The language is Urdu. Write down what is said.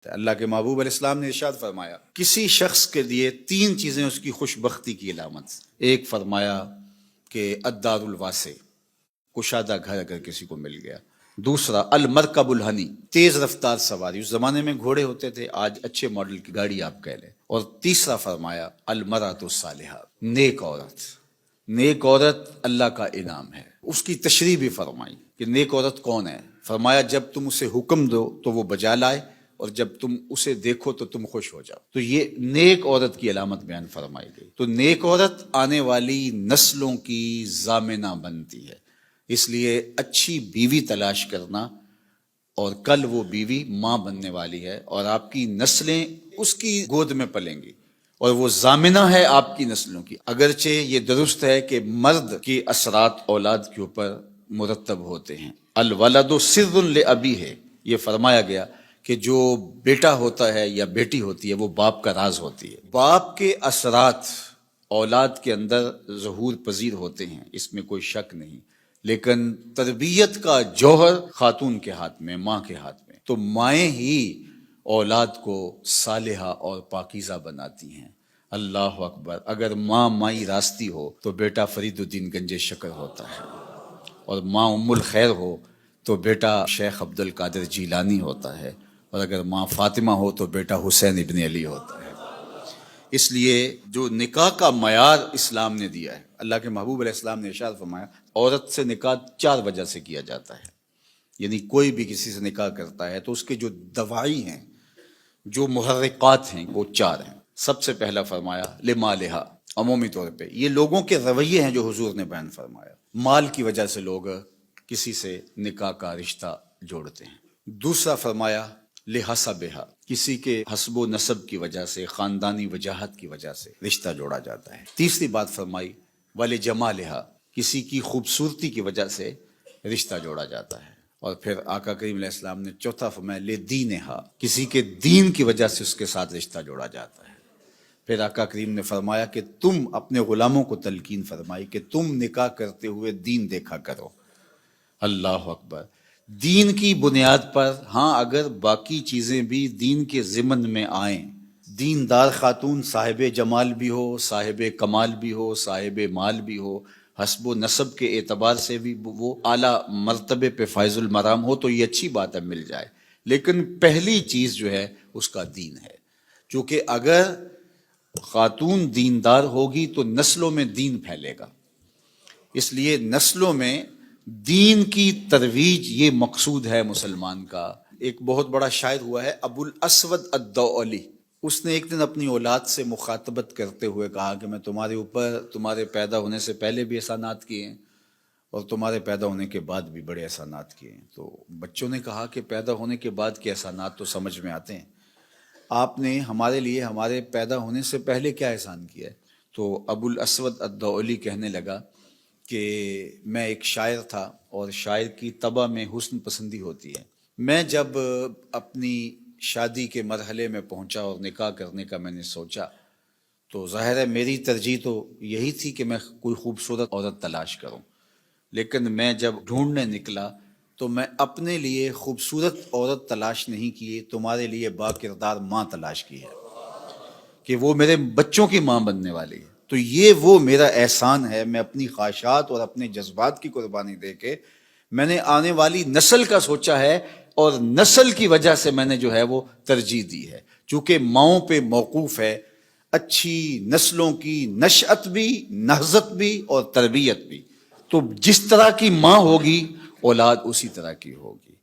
اللہ کے محبوب علیہ السلام نے ارشاد فرمایا کسی شخص کے لیے تین چیزیں اس کی خوش بختی کی علامت. ایک فرمایا کہ الدار الواسع، کشادہ گھر اگر کسی کو مل گیا. دوسرا المرکب الحنی، تیز رفتار سواری، اس زمانے میں گھوڑے ہوتے تھے، آج اچھے ماڈل کی گاڑی آپ کہہ لیں. اور تیسرا فرمایا المرأۃ الصالحہ، نیک عورت. نیک عورت اللہ کا انعام ہے. اس کی تشریح بھی فرمائی کہ نیک عورت کون ہے. فرمایا جب تم اسے حکم دو تو وہ بجا لائے، اور جب تم اسے دیکھو تو تم خوش ہو جاؤ. تو یہ نیک عورت کی علامت بیان فرمائی گئی. تو نیک عورت آنے والی نسلوں کی ضامنہ بنتی ہے. اس لیے اچھی بیوی تلاش کرنا، اور کل وہ بیوی ماں بننے والی ہے اور آپ کی نسلیں اس کی گود میں پلیں گی، اور وہ ضامنہ ہے آپ کی نسلوں کی. اگرچہ یہ درست ہے کہ مرد کی اثرات اولاد کے اوپر مرتب ہوتے ہیں. الولد سر لابیہ، یہ فرمایا گیا کہ جو بیٹا ہوتا ہے یا بیٹی ہوتی ہے وہ باپ کا راز ہوتی ہے. باپ کے اثرات اولاد کے اندر ظہور پذیر ہوتے ہیں، اس میں کوئی شک نہیں، لیکن تربیت کا جوہر خاتون کے ہاتھ میں، ماں کے ہاتھ میں. تو مائیں ہی اولاد کو صالحہ اور پاکیزہ بناتی ہیں. اللہ اکبر. اگر ماں مائی راستی ہو تو بیٹا فرید الدین گنج شکر ہوتا ہے، اور ماں ام الخیر ہو تو بیٹا شیخ عبد القادر جیلانی ہوتا ہے، اور اگر ماں فاطمہ ہو تو بیٹا حسین ابن علی ہوتا ہے. اس لیے جو نکاح کا معیار اسلام نے دیا ہے، اللہ کے محبوب علیہ السلام نے ارشاد فرمایا عورت سے نکاح 4 وجہ سے کیا جاتا ہے. یعنی کوئی بھی کسی سے نکاح کرتا ہے تو اس کے جو دواعی ہیں، جو محرکات ہیں، وہ 4 ہیں. سب سے پہلا فرمایا لمالہا، عمومی طور پہ یہ لوگوں کے رویے ہیں جو حضور نے بیان فرمایا. مال کی وجہ سے لوگ کسی سے نکاح کا رشتہ جوڑتے ہیں. دوسرا فرمایا لحسبہا، کسی کے حسب و نسب کی وجہ سے، خاندانی وجاہت کی وجہ سے رشتہ جوڑا جاتا ہے. تیسری بات فرمائی ولجمالہا، کسی کی خوبصورتی کی وجہ سے رشتہ جوڑا جاتا ہے. اور پھر آقا کریم علیہ السلام نے چوتھا فرمایا لدینہا، کسی کے دین کی وجہ سے اس کے ساتھ رشتہ جوڑا جاتا ہے. پھر آقا کریم نے فرمایا کہ تم اپنے غلاموں کو تلقین فرمائی کہ تم نکاح کرتے ہوئے دین دیکھا کرو. اللہ اکبر. دین کی بنیاد پر، ہاں اگر باقی چیزیں بھی دین کے ضمن میں آئیں، دیندار خاتون صاحب جمال بھی ہو، صاحب کمال بھی ہو، صاحب مال بھی ہو، حسب و نسب کے اعتبار سے بھی وہ اعلیٰ مرتبے پہ فائز المرام ہو، تو یہ اچھی بات ہے، مل جائے. لیکن پہلی چیز جو ہے اس کا دین ہے. چونکہ اگر خاتون دیندار ہوگی تو نسلوں میں دین پھیلے گا. اس لیے نسلوں میں دین کی ترویج یہ مقصود ہے مسلمان کا. ایک بہت بڑا شاعر ہوا ہے ابو الاسود الدؤلی، اس نے ایک دن اپنی اولاد سے مخاطبت کرتے ہوئے کہا کہ میں تمہارے اوپر تمہارے پیدا ہونے سے پہلے بھی احسانات کیے ہیں، اور تمہارے پیدا ہونے کے بعد بھی بڑے احسانات کیے ہیں. تو بچوں نے کہا کہ پیدا ہونے کے بعد کے احسانات تو سمجھ میں آتے ہیں، آپ نے ہمارے لیے ہمارے پیدا ہونے سے پہلے کیا احسان کیا ہے؟ تو ابو الاسود الدؤلی کہنے لگا کہ میں ایک شاعر تھا، اور شاعر کی طبع میں حسن پسندی ہوتی ہے. میں جب اپنی شادی کے مرحلے میں پہنچا اور نکاح کرنے کا میں نے سوچا، تو ظاہر ہے میری ترجیح تو یہی تھی کہ میں کوئی خوبصورت عورت تلاش کروں. لیکن میں جب ڈھونڈنے نکلا تو میں اپنے لیے خوبصورت عورت تلاش نہیں کی، تمہارے لیے با کردار ماں تلاش کی ہے کہ وہ میرے بچوں کی ماں بننے والی ہے. تو یہ وہ میرا احسان ہے. میں اپنی خواہشات اور اپنے جذبات کی قربانی دے کے میں نے آنے والی نسل کا سوچا ہے، اور نسل کی وجہ سے میں نے جو ہے وہ ترجیح دی ہے. چونکہ ماؤں پہ موقوف ہے اچھی نسلوں کی نشأت بھی، نہضت بھی اور تربیت بھی. تو جس طرح کی ماں ہوگی اولاد اسی طرح کی ہوگی.